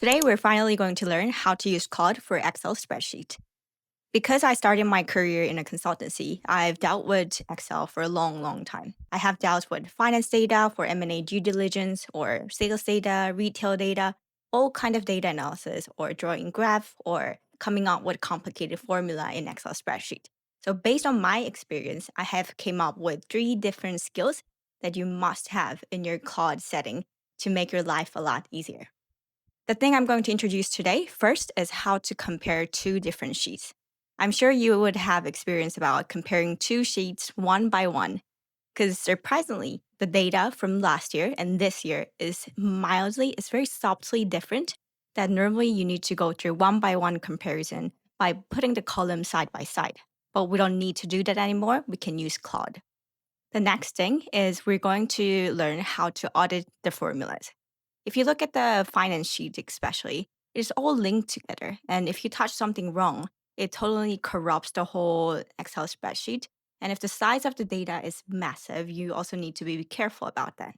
Today, we're finally going to learn how to use Claude for Excel spreadsheet. Because I started my career in a consultancy, I've dealt with Excel for a long time. I have dealt with finance data for M&A due diligence or sales data, retail data, all kind of data analysis or drawing graph or coming up with complicated formula in Excel spreadsheet. So based on my experience, I have came up with 3 different skills that you must have in your Claude setting to make your life a lot easier. The thing I'm going to introduce today first is how to compare 2 different sheets. I'm sure you would have experience about comparing 2 sheets one by one, because surprisingly, the data from last year and this year is very subtly different that normally you need to go through one by one comparison by putting the columns side by side. But we don't need to do that anymore. We can use Claude. The next thing is we're going to learn how to audit the formulas. If you look at the finance sheet, especially, it's all linked together. And if you touch something wrong, it totally corrupts the whole Excel spreadsheet. And if the size of the data is massive, you also need to be careful about that.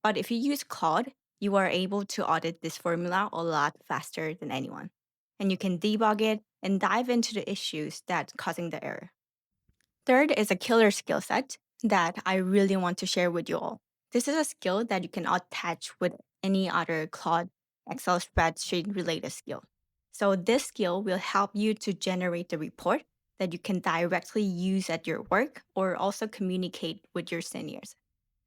But if you use Claude, you are able to audit this formula a lot faster than anyone. And you can debug it and dive into the issues that's causing the error. Third is a killer skill set that I really want to share with you all. This is a skill that you can attach with any other Claude Excel spreadsheet related skill. So this skill will help you to generate the report that you can directly use at your work or also communicate with your seniors.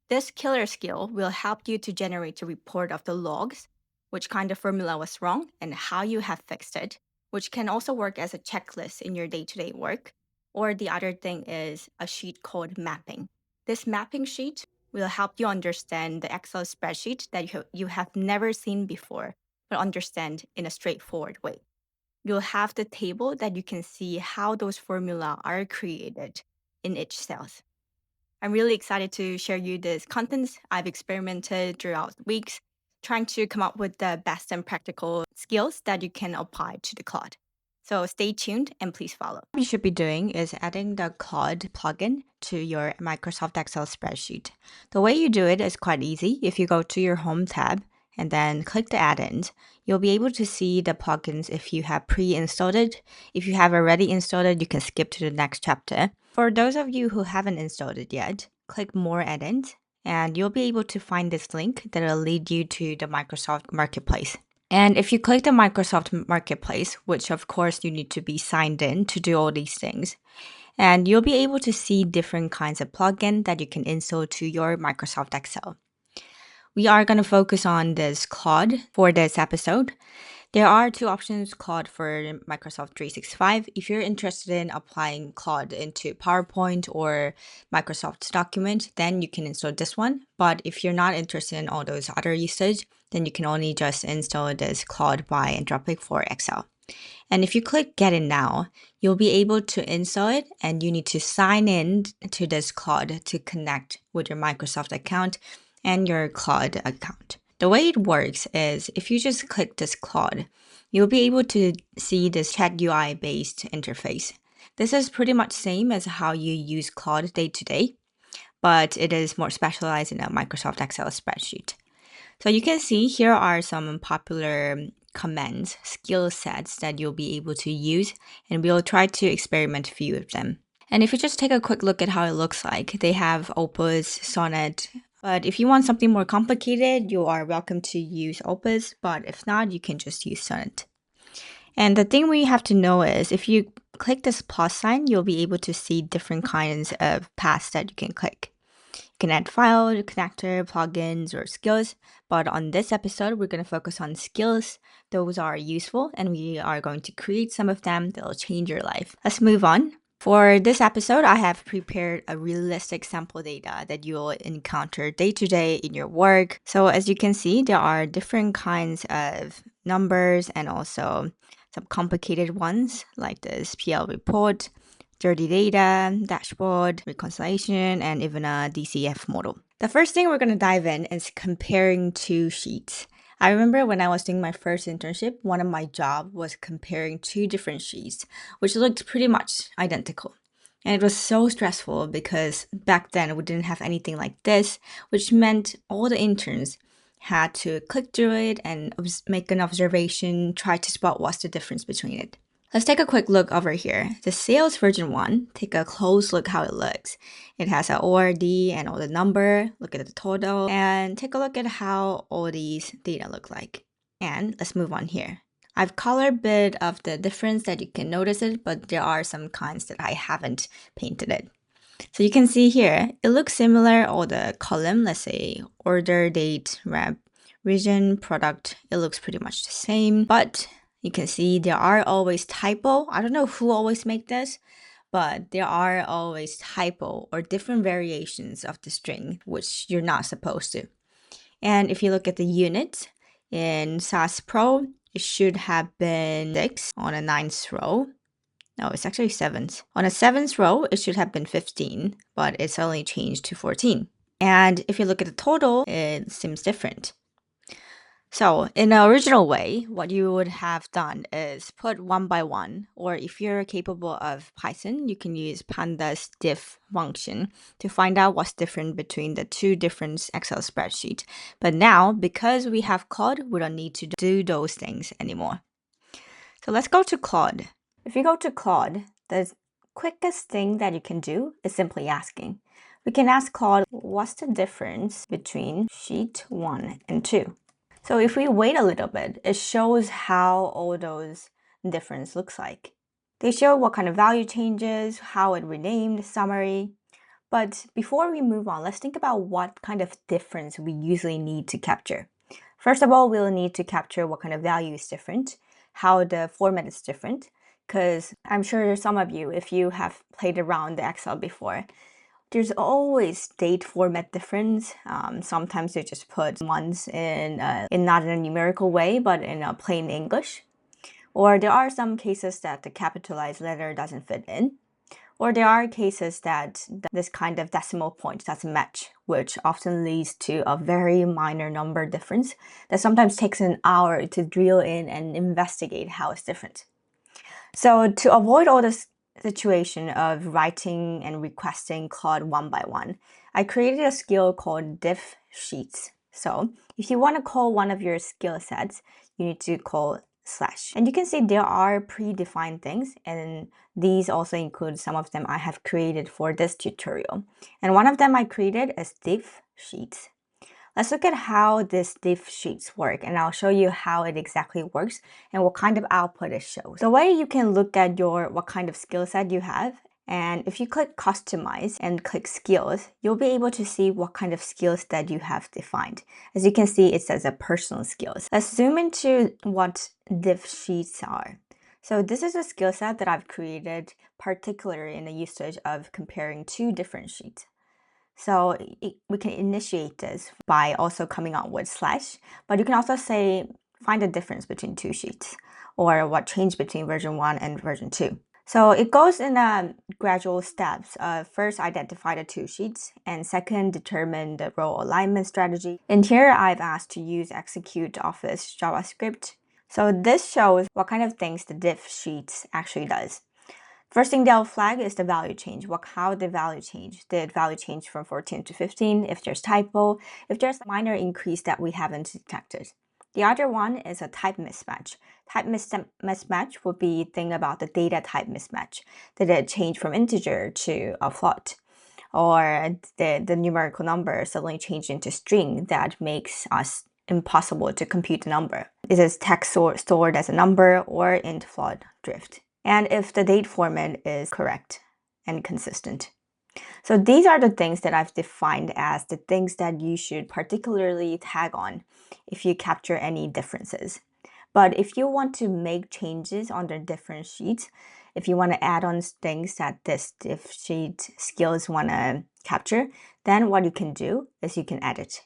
This killer skill will help you to generate a report of the logs, which kind of formula was wrong and how you have fixed it, which can also work as a checklist in your day-to-day work. Or the other thing is a sheet called mapping. This mapping sheet will help you understand the Excel spreadsheet that you have never seen before, but understand in a straightforward way. You'll have the table that you can see how those formula are created in each cells. I'm really excited to share you this content. I've experimented throughout weeks, trying to come up with the best and practical skills that you can apply to the Claude. So stay tuned and please follow. What you should be doing is adding the Claude plugin to your Microsoft Excel spreadsheet. The way you do it is quite easy. If you go to your Home tab and then click the add-ins, you'll be able to see the plugins if you have pre-installed it. If you have already installed it, you can skip to the next chapter. For those of you who haven't installed it yet, click More Add-ins, and you'll be able to find this link that will lead you to the Microsoft Marketplace. And if you click the Microsoft Marketplace, which of course you need to be signed in to do all these things, and you'll be able to see different kinds of plugin that you can install to your Microsoft Excel. We are going to focus on this Claude for this episode. There are 2 options, Claude for Microsoft 365. If you're interested in applying Claude into PowerPoint or Microsoft document, then you can install this one. But if you're not interested in all those other usage, then you can only just install this Claude by Anthropic for Excel. And if you click Get In Now, you'll be able to install it, and you need to sign in to this Claude to connect with your Microsoft account and your Claude account. The way it works is if you just click this Claude, you'll be able to see this chat UI based interface. This is pretty much same as how you use Claude day to day, but it is more specialized in a Microsoft Excel spreadsheet. So you can see here are some popular commands, skill sets that you'll be able to use, and we'll try to experiment a few of them. And if you just take a quick look at how it looks like, they have Opus, Sonnet, but if you want something more complicated, you are welcome to use Opus, but if not, you can just use Sonnet. And the thing we have to know is if you click this plus sign, you'll be able to see different kinds of paths that you can click. You can add file, connector, plugins, or skills, but on this episode, we're going to focus on skills. Those are useful, and we are going to create some of them that will change your life. Let's move on. For this episode, I have prepared a realistic sample data that you'll encounter day to day in your work. So as you can see, there are different kinds of numbers and also some complicated ones like this PL report, dirty data, dashboard, reconciliation, and even a DCF model. The first thing we're going to dive in is comparing 2 sheets. I remember when I was doing my first internship, one of my jobs was comparing 2 different sheets, which looked pretty much identical. And it was so stressful because back then we didn't have anything like this, which meant all the interns had to click through it and make an observation, try to spot what's the difference between it. Let's take a quick look over here. The sales version 1, take a close look how it looks. It has an ORD and all the number, look at the total, and take a look at how all these data look like. And let's move on here. I've colored a bit of the difference that you can notice it, but there are some kinds that I haven't painted it. So you can see here, it looks similar, all the column, let's say order, date, rep, region, product, it looks pretty much the same, but you can see there are always typo. I don't know who always make this, but there are always typo or different variations of the string, which you're not supposed to. And if you look at the units in SAS Pro, it should have been 6 on a 9th row. No, it's actually 7th. On a 7th row, it should have been 15, but it's only changed to 14. And if you look at the total, it seems different. So in the original way, what you would have done is put one by one, or if you're capable of Python, you can use pandas diff function to find out what's different between the two different Excel spreadsheets. But now, because we have Claude, we don't need to do those things anymore. So let's go to Claude. If you go to Claude, the quickest thing that you can do is simply asking. We can ask Claude, what's the difference between sheet 1 and 2? So if we wait a little bit, it shows how all those difference looks like. They show what kind of value changes, how it renamed, summary. But before we move on, let's think about what kind of difference we usually need to capture. First of all, we'll need to capture what kind of value is different, how the format is different, because I'm sure some of you, if you have played around the Excel before, there's always date format difference. Sometimes they just put ones in not in a numerical way, but in a plain English. Or there are some cases that the capitalized letter doesn't fit in. Or there are cases that this kind of decimal point doesn't match, which often leads to a very minor number difference that sometimes takes an hour to drill in and investigate how it's different. So to avoid all this situation of writing and requesting Claude one by one, I created a skill called diff-sheets. So if you want to call one of your skill sets, you need to call /. And you can see there are predefined things, and these also include some of them I have created for this tutorial. And one of them I created is diff-sheets. Let's look at how this diff-sheets work, and I'll show you how it exactly works and what kind of output it shows. The way you can look at what kind of skill set you have, and if you click customize and click skills, you'll be able to see what kind of skills that you have defined. As you can see, it says a personal skills. Let's zoom into what diff-sheets are. So this is a skill set that I've created particularly in the usage of comparing two different sheets. So we can initiate this by also coming up with /, but you can also say, find the difference between two sheets, or what changed between version 1 and version 2. So it goes in gradual steps. First, identify the two sheets, and second, determine the row alignment strategy. And here I've asked to use execute office JavaScript. So this shows what kind of things the diff-sheets actually does. First thing they'll flag is the value change. How the value change? Did value change from 14 to 15? If there's typo, if there's a minor increase that we haven't detected. The other one is a type mismatch. Type mismatch would be thing about the data type mismatch. Did it change from integer to a float? Or the numerical number suddenly changed into string that makes us impossible to compute the number. Is it text stored as a number or int float drift? And if the date format is correct and consistent. So these are the things that I've defined as the things that you should particularly tag on if you capture any differences. But if you want to make changes on the different sheets, if you want to add on things that this diff sheet skills want to capture, then what you can do is you can edit.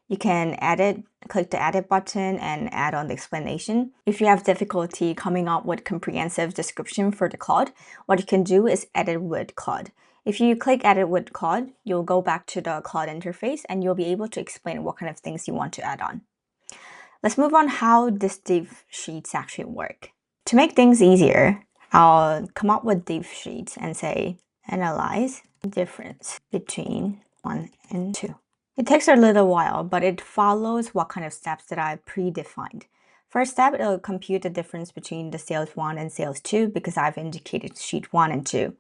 You can edit, click the edit button and add on the explanation. If you have difficulty coming up with comprehensive description for the Claude, what you can do is edit with Claude. If you click edit with Claude, you'll go back to the Claude interface and you'll be able to explain what kind of things you want to add on. Let's move on how this diff-sheets actually work. To make things easier, I'll come up with diff-sheets and say, analyze difference between 1 and 2. It takes a little while, but it follows what kind of steps that I predefined. First step, it'll compute the difference between the sales 1 and sales 2 because I've indicated sheet 1 and 2.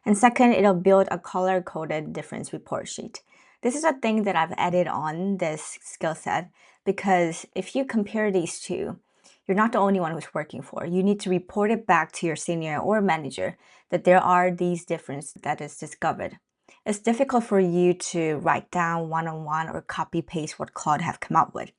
And second, it'll build a color-coded difference report sheet. This is a thing that I've added on this skill set because if you compare these two, you're not the only one who's working for. You need to report it back to your senior or manager that there are these differences that is discovered. It's difficult for you to write down one-on-one or copy paste what Claude have come up with.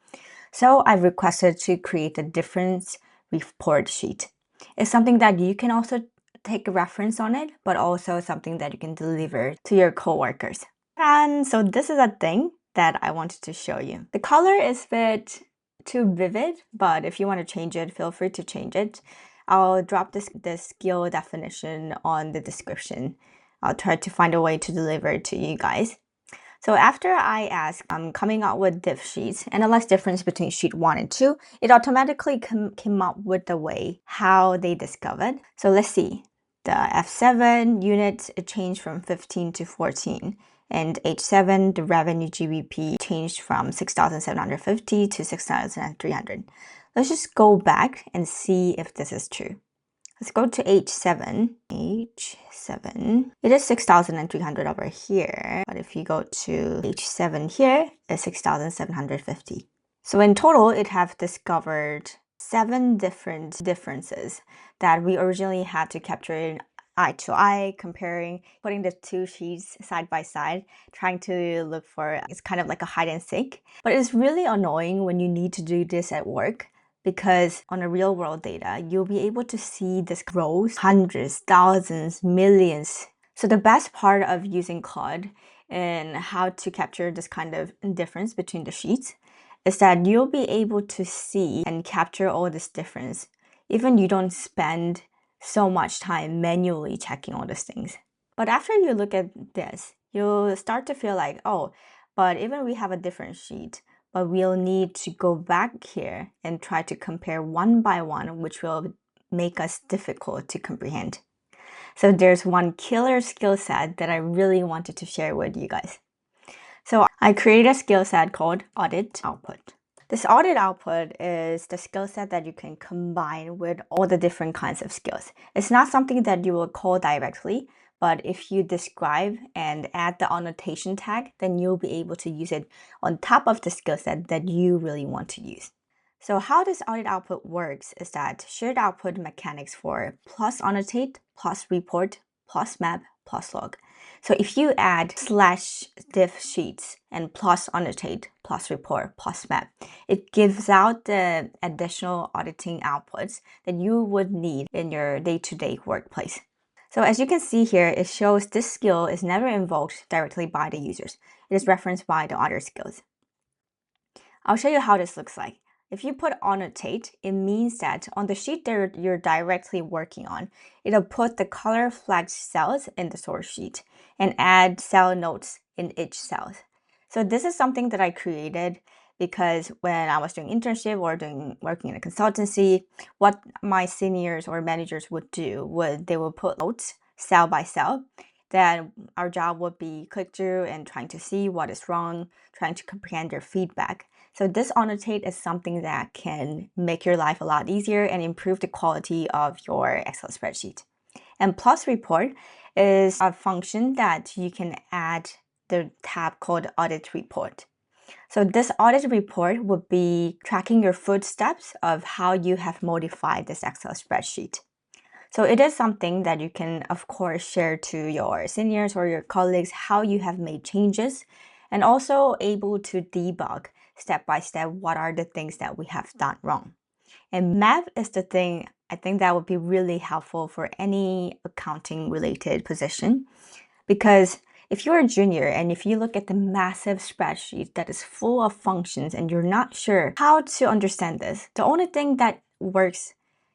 So I've requested to create a difference report sheet. It's something that you can also take a reference on it, but also something that you can deliver to your coworkers. And so this is a thing that I wanted to show you. The color is a bit too vivid, but if you want to change it, feel free to change it. I'll drop this skill definition on the description. I'll try to find a way to deliver it to you guys. So after I ask, I'm coming up with diff sheets, analyze difference between sheet 1 and 2, it automatically came up with the way how they discovered. So let's see. The F7 units, it changed from 15 to 14. And H7, the revenue GBP changed from 6,750 to 6,300. Let's just go back and see if this is true. Let's go to H7. H7. It is 6,300 over here. But if you go to H7 here, it's 6,750. So in total, it have discovered 7 different differences that we originally had to capture in eye to eye, comparing, putting the two sheets side by side, trying to look for, it's kind of like a hide and seek. But it's really annoying when you need to do this at work, because on a real world data, you'll be able to see this grows hundreds, thousands, millions. So the best part of using Claude and how to capture this kind of difference between the sheets is that you'll be able to see and capture all this difference. Even you don't spend so much time manually checking all these things. But after you look at this, you'll start to feel like, oh, but even we have a different sheet, but we'll need to go back here and try to compare one by one, which will make us difficult to comprehend. So there's one killer skill set that I really wanted to share with you guys. So I created a skill set called audit-output. This audit-output is the skill set that you can combine with all the different kinds of skills. It's not something that you will call directly, but if you describe and add the annotation tag, then you'll be able to use it on top of the skill set that you really want to use. So how this audit-output works is that shared output mechanics for plus annotate, plus report, plus map, plus log. So if you add /diff-sheets and plus annotate, plus report, plus map, it gives out the additional auditing outputs that you would need in your day-to-day workplace. So as you can see here, it shows this skill is never invoked directly by the users. It is referenced by the other skills. I'll show you how this looks like. If you put annotate, it means that on the sheet that you're directly working on, it'll put the color flagged cells in the source sheet and add cell notes in each cell. So this is something that I created because when I was doing internship or working in a consultancy, what my seniors or managers would do would they would put notes cell by cell. Then our job would be click through and trying to see what is wrong, trying to comprehend their feedback. So this annotate is something that can make your life a lot easier and improve the quality of your Excel spreadsheet. And plus report is a function that you can add the tab called audit report. So this audit report would be tracking your footsteps of how you have modified this Excel spreadsheet. So it is something that you can, of course, share to your seniors or your colleagues how you have made changes, and also able to debug step by step what are the things that we have done wrong. And map is the thing I think that would be really helpful for any accounting related position, because if you're a junior and if you look at the massive spreadsheet that is full of functions and you're not sure how to understand this, the only thing that works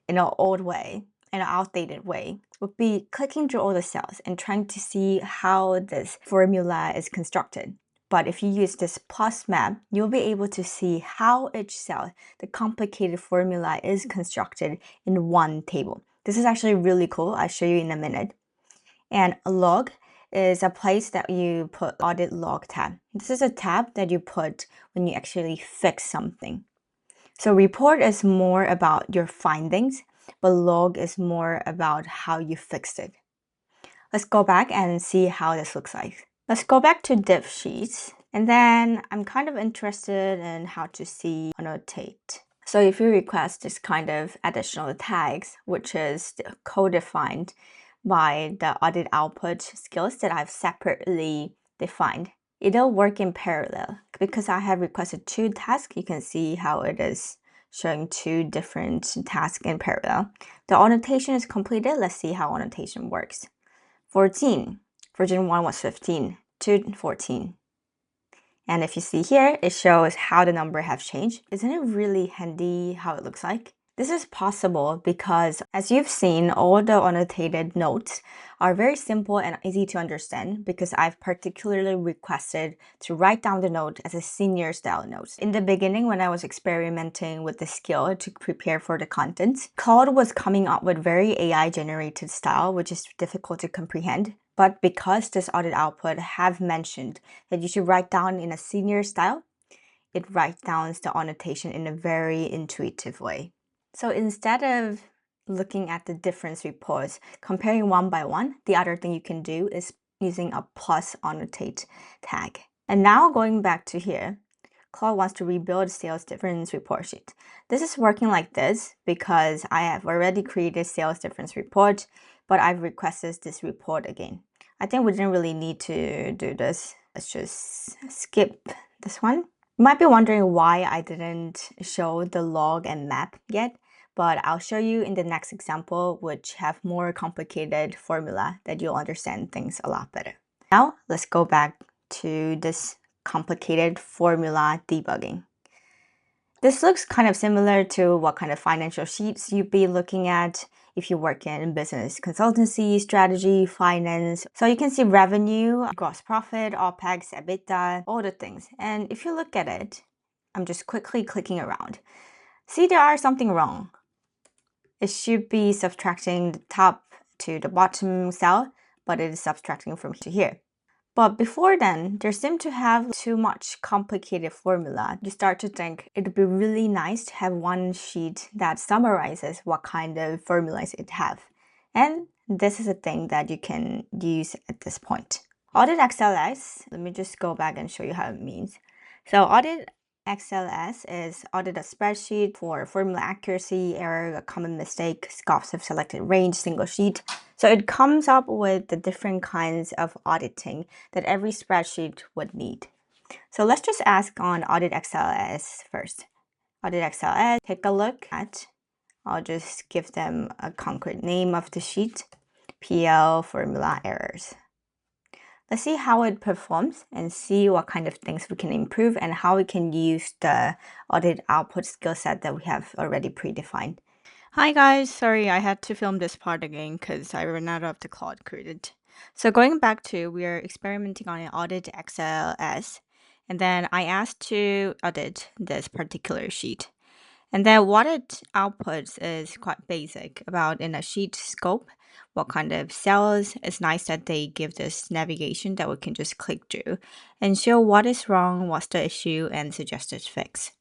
in an old way, in an outdated way, would be clicking through all the cells and trying to see how this formula is constructed. But if you use this plus map, you'll be able to see how each cell, the complicated formula, is constructed in one table. This is actually really cool. I'll show you in a minute. And a log is a place that you put audit log tab. This is a tab that you put when you actually fix something. So report is more about your findings, but log is more about how you fixed it. Let's go back and see how this looks like. Let's go back to diff-sheets, and then I'm kind of interested in how to see annotate. So if you request this kind of additional tags, which is co-defined by the audit output skills that I've separately defined, it'll work in parallel. Because I have requested 2 tasks, you can see how it is showing 2 different tasks in parallel. The annotation is completed. Let's see how annotation works. 14, version 1 was 15, 2, 14. And if you see here, it shows how the number have changed. Isn't it really handy how it looks like? This is possible because, as you've seen, all the annotated notes are very simple and easy to understand because I've particularly requested to write down the note as a senior style note. In the beginning, when I was experimenting with the skill to prepare for the content, Claude was coming up with very AI-generated style, which is difficult to comprehend. But because this audit output have mentioned that you should write down in a senior style, it writes down the annotation in a very intuitive way. So instead of looking at the difference reports, comparing one by one, the other thing you can do is using a plus annotate tag. And now going back to here, Claude wants to rebuild sales difference report sheet. This is working like this because I have already created sales difference report, but I've requested this report again. I think we didn't really need to do this. Let's just skip this one. You might be wondering why I didn't show the log and map yet, but I'll show you in the next example, which have more complicated formula that you'll understand things a lot better. Now, let's go back to this complicated formula debugging. This looks kind of similar to what kind of financial sheets you'd be looking at if you work in business consultancy, strategy, finance. So you can see revenue, gross profit, OPEX, EBITDA, all the things. And if you look at it, I'm just quickly clicking around. See, there are something wrong. It should be subtracting the top to the bottom cell, but it is subtracting from here to here. But before then, there seemed to have too much complicated formula. You start to think it'd be really nice to have one sheet that summarizes what kind of formulas it have. And this is a thing that you can use at this point. Audit-XLS, let me just go back and show you how it means. So audit-XLS is audit a spreadsheet for formula accuracy, error, a common mistake, scopes of selected range, single sheet. So it comes up with the different kinds of auditing that every spreadsheet would need. So let's just ask on audit-XLS first. Audit-XLS, take a look at, I'll just give them a concrete name of the sheet, PL formula errors. Let's see how it performs and see what kind of things we can improve and how we can use the audit output skill set that we have already predefined. Hi guys, sorry I had to film this part again because I ran out of the Claude created. So going back to, we are experimenting on an audit-XLS, and then I asked to audit this particular sheet. And then what it outputs is quite basic about in a sheet scope, what kind of cells. It's nice that they give this navigation that we can just click through and show what is wrong, what's the issue, and suggested fix.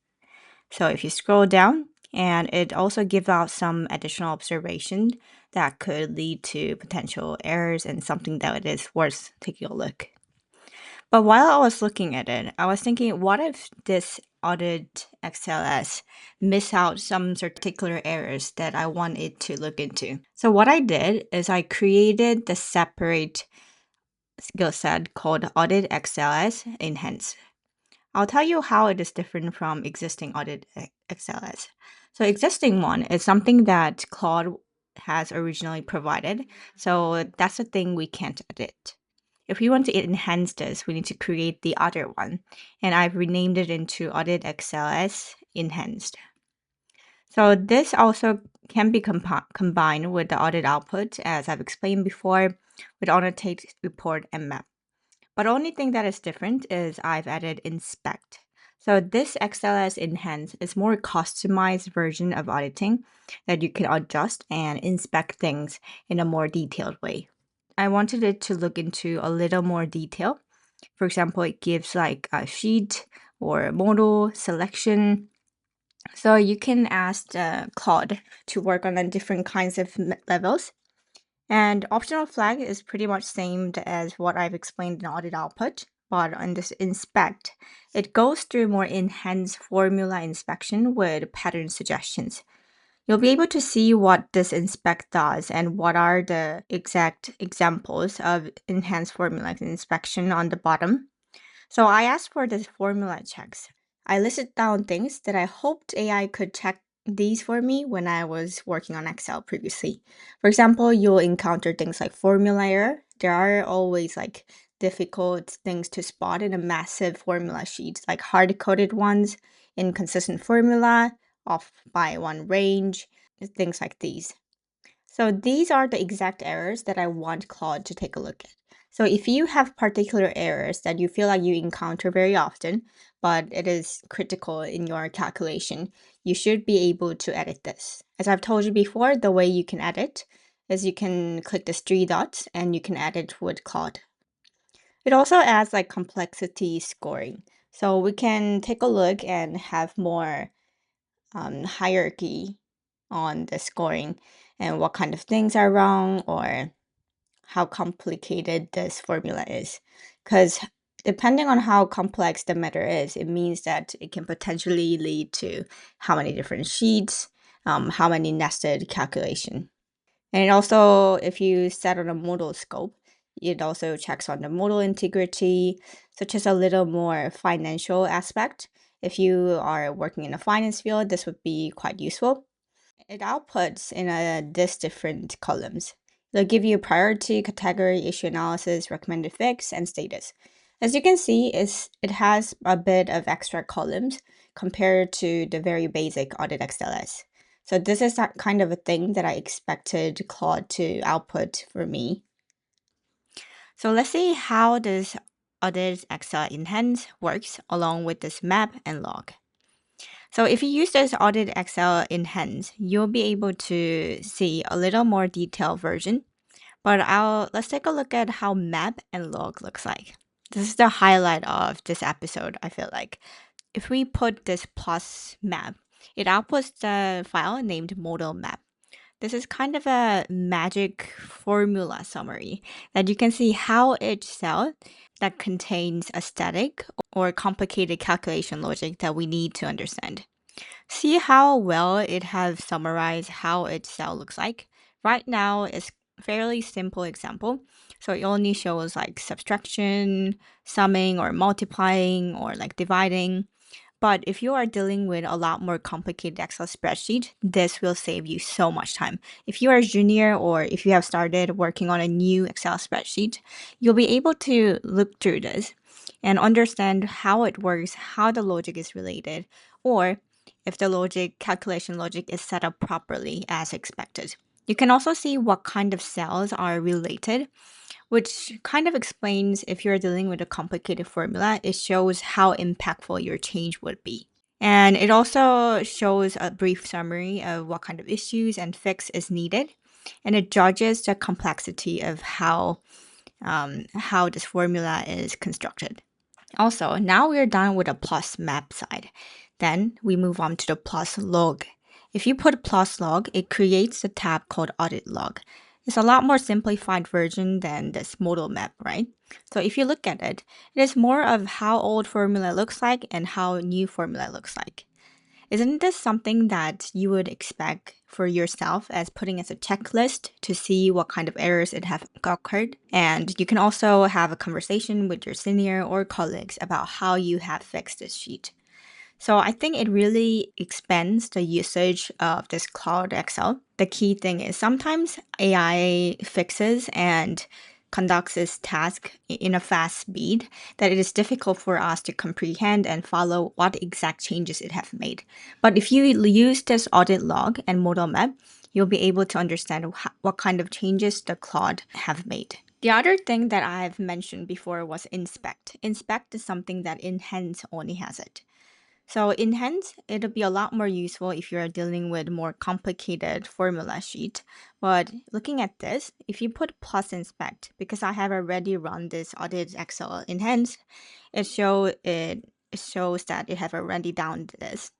So if you scroll down, and it also gives out some additional observation that could lead to potential errors and something that it is worth taking a look. But while I was looking at it, I was thinking, what if this audit-XLS miss out some particular errors that I want it to look into? So what I did is I created the separate skill set called audit-XLs-enhanced. I'll tell you how it is different from existing audit-XLS. So existing one is something that Claude has originally provided. So that's the thing we can't edit. If we want to enhance this, we need to create the other one. And I've renamed it into audit-XLs-enhanced. So this also can be combined with the audit output, as I've explained before, with annotate, report, and map. But the only thing that is different is I've added inspect. So this XLS-enhanced is more customized version of auditing that you can adjust and inspect things in a more detailed way. I wanted it to look into a little more detail. For example, it gives like a sheet or a model selection. So you can ask Claude to work on the different kinds of levels. And optional flag is pretty much same as what I've explained in audit output, but on this inspect, it goes through more enhanced formula inspection with pattern suggestions. You'll be able to see what this inspect does and what are the exact examples of enhanced formula inspection on the bottom. So I asked for the formula checks. I listed down things that I hoped AI could check these for me when I was working on Excel previously. For example, you'll encounter things like formula error. There are always like difficult things to spot in a massive formula sheet, like hard-coded ones, inconsistent formula, off by one range, things like these. So these are the exact errors that I want Claude to take a look at. So if you have particular errors that you feel like you encounter very often, but it is critical in your calculation, you should be able to edit this. As I've told you before, the way you can edit is you can click the three dots and you can edit with Claude. It also adds like complexity scoring. So we can take a look and have more hierarchy on the scoring and what kind of things are wrong or how complicated this formula is. Because depending on how complex the matter is, it means that it can potentially lead to how many different sheets, how many nested calculation. And it also, if you set on a modal scope, it also checks on the modal integrity, such as a little more financial aspect. If you are working in the finance field, this would be quite useful. It outputs in this different columns. They'll give you priority, category, issue analysis, recommended fix, and status. As you can see, it has a bit of extra columns compared to the very basic audit-xls. So this is that kind of a thing that I expected Claude to output for me. So let's see how this audit-xls-enhanced works along with this map and log. So if you use this audit-xls-enhanced, you'll be able to see a little more detailed version. But let's take a look at how map and log looks like. This is the highlight of this episode, I feel like. If we put this plus map, it outputs the file named model map. This is kind of a magic formula summary that you can see how each cell that contains a static or complicated calculation logic that we need to understand. See how well it has summarized how its cell looks like. Right now, it's fairly simple example. So it only shows like subtraction, summing, or multiplying, or like dividing. But if you are dealing with a lot more complicated Excel spreadsheet, this will save you so much time. If you are a junior or if you have started working on a new Excel spreadsheet, you'll be able to look through this and understand how it works, how the logic is related, or if the calculation logic is set up properly as expected. You can also see what kind of cells are related, which kind of explains if you're dealing with a complicated formula, it shows how impactful your change would be. And it also shows a brief summary of what kind of issues and fix is needed. And it judges the complexity of how this formula is constructed. Also, now we're done with the plus map side. Then we move on to the plus log. If you put plus log, it creates a tab called audit log. It's a lot more simplified version than this modal map, right? So if you look at it, it is more of how old formula looks like and how new formula looks like. Isn't this something that you would expect for yourself as putting as a checklist to see what kind of errors it have occurred? And you can also have a conversation with your senior or colleagues about how you have fixed this sheet. So I think it really expands the usage of this Claude Excel. The key thing is sometimes AI fixes and conducts its task in a fast speed that it is difficult for us to comprehend and follow what exact changes it have made. But if you use this audit log and model map, you'll be able to understand what kind of changes the Claude have made. The other thing that I've mentioned before was inspect. Inspect is something that Enhance only has it. So in Enhance, it'll be a lot more useful if you're dealing with more complicated formula sheet. But looking at this, if you put plus inspect, because I have already run this audit Excel enhance, it shows that it have already done this.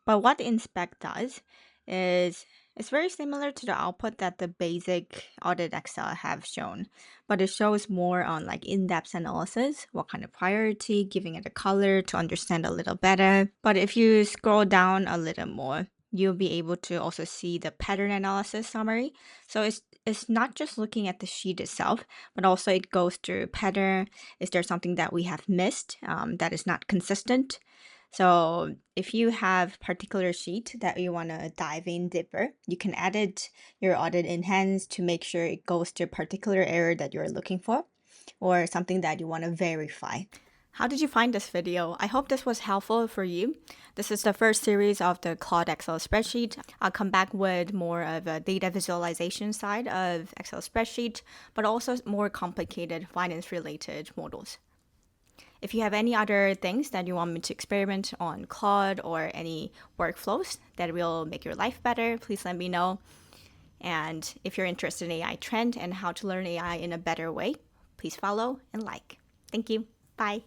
But what inspect does is it's very similar to the output that the basic audit Excel have shown, but it shows more on like in-depth analysis, what kind of priority, giving it a color to understand a little better. But if you scroll down a little more, you'll be able to also see the pattern analysis summary. So it's not just looking at the sheet itself, but also it goes through pattern. Is there something that we have missed that is not consistent? So if you have particular sheet that you want to dive in deeper, you can edit your audit enhance to make sure it goes to a particular error that you're looking for or something that you want to verify. How did you find this video? I hope this was helpful for you. This is the first series of the Claude Excel spreadsheet. I'll come back with more of a data visualization side of Excel spreadsheet, but also more complicated finance-related models. If you have any other things that you want me to experiment on Claude or any workflows that will make your life better, please let me know. And if you're interested in AI trend and how to learn AI in a better way, please follow and like. Thank you. Bye.